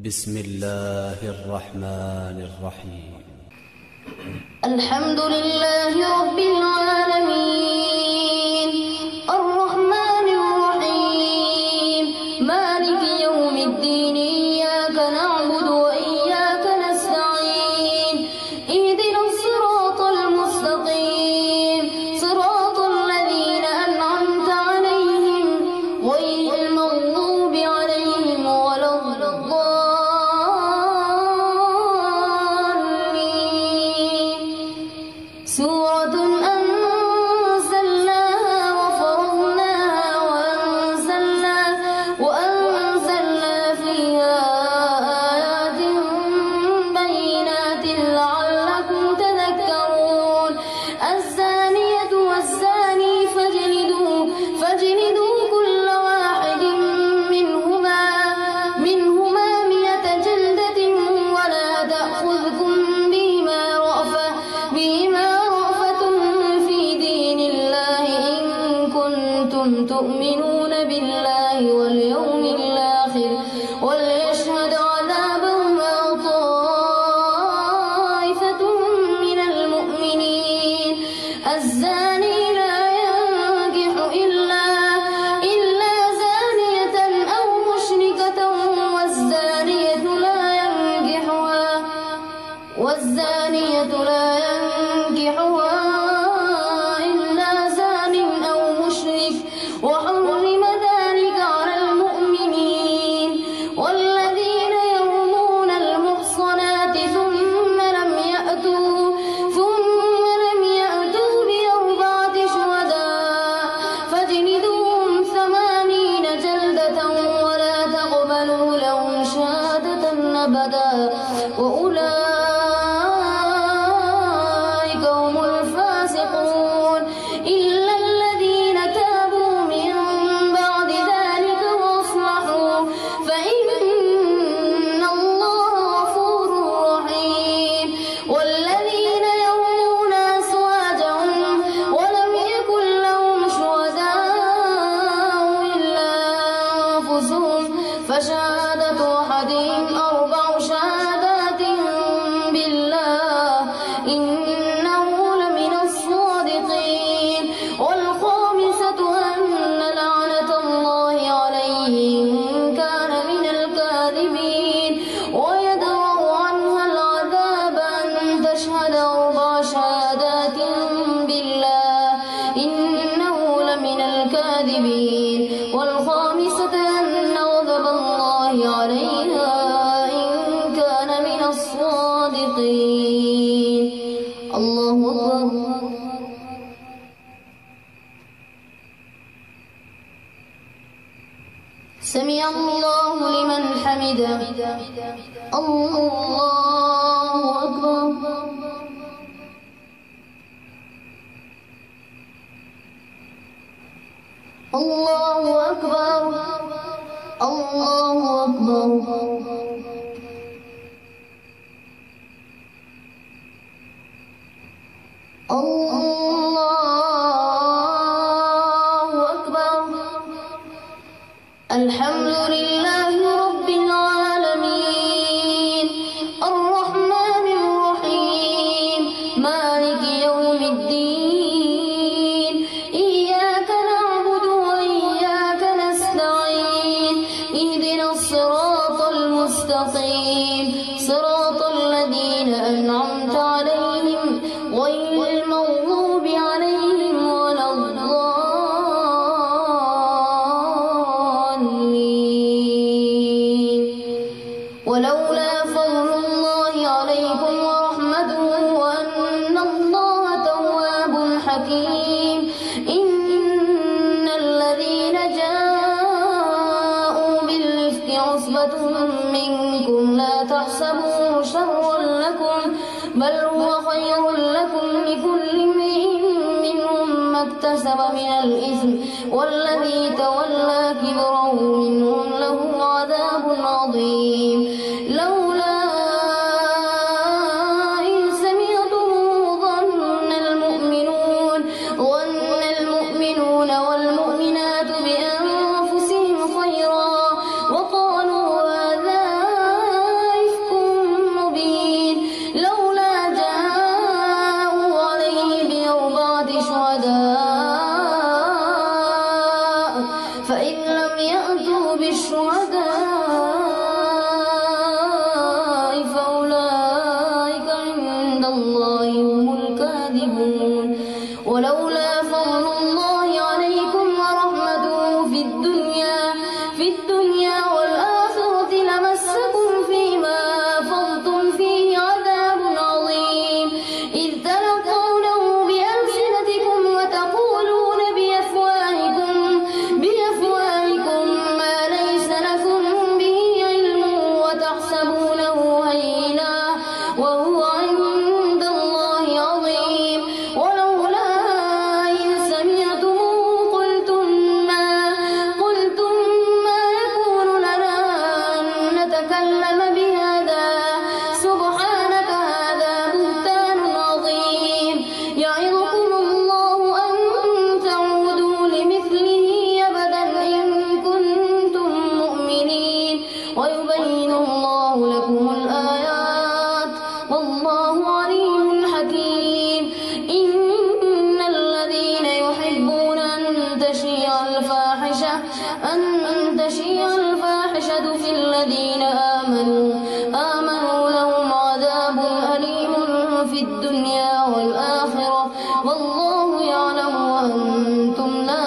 بسم الله الرحمن الرحيم. الحمد لله رب العالمين الرحمن الرحيم مالك يوم الدين إياك نعبد وإياك نستعين اهدنا الصراط المستقيم صراط الذين أنعمت عليهم غير المغضوب عليهم ولا سورة أنزلناها وفرضناها وأنزلنا فيها آيات بينات لعلكم تذكرون الزانية والزاني فاجلدوا كل واحد منهما 100 جلدة ولا تأخذكم بهما تؤمنون بالله واليوم الآخر وليشهد عذابهما طائفة من المؤمنين الزاني لا ينكح إلا زانية أو مشركة والزانية لا ينكحها وحرم ذلك على المؤمنين والذين يرمون المحصنات ثم لم يأتوا ب4 شهداء فاجلدوهم 80 جلدة ولا تقبلوا لهم شهادة أبدا وأولئك هم الفاسقون إلا الذين تابوا فإن الله غفور رحيم والذين يرمون أزواجهم ولم يكن لهم شهداء إلا أنفسهم فشهادة أحدهم 4 شهادات بالله إنه لمن الصادقين والخامسة أن لعنة الله عليهم ويدرأ عنها العذاب أن تشهد 4 شهادات بالله إنه لمن الكاذبين والخامسة أن غضب الله عليها إن كان من الصادقين. الله أكبر. سمع الله لمن حمده. الله أكبر. الله أكبر. الله أكبر. الله أكبر. الحمد لله رب العالمين الرحمن الرحيم مالك يوم الدين إياك نعبد وإياك نستعين اهدنا الصراط المستقيم صراط الذين أنعمت عليهم غير المغضوب عليهم ولا ولولا فضل الله عليكم ورحمته وأن الله تواب حكيم إن الذين جاءوا بالإفك عصبة منكم لا تحسبوه شرا لكم بل هو خير لكم لكل امرئ منهم ما اكتسب من الإثم والذي تولى كبره منهم له عذاب عظيم لولا إن سمعتموه ظن المؤمنون والمؤمنات بأنفسهم خيرا وقالوا هذا تكلم بهذا سبحانك هذا بهتان عظيم يعظكم الله أن تعودوا لمثله أبدا إن كنتم مؤمنين ويبين الله لكم الآيات والله عليم حكيم إن الذين يحبون أن تشيع الفاحشة في الذين آمنوا لهم عذاب أليم في الدنيا والآخرة والله يعلم وأنتم لا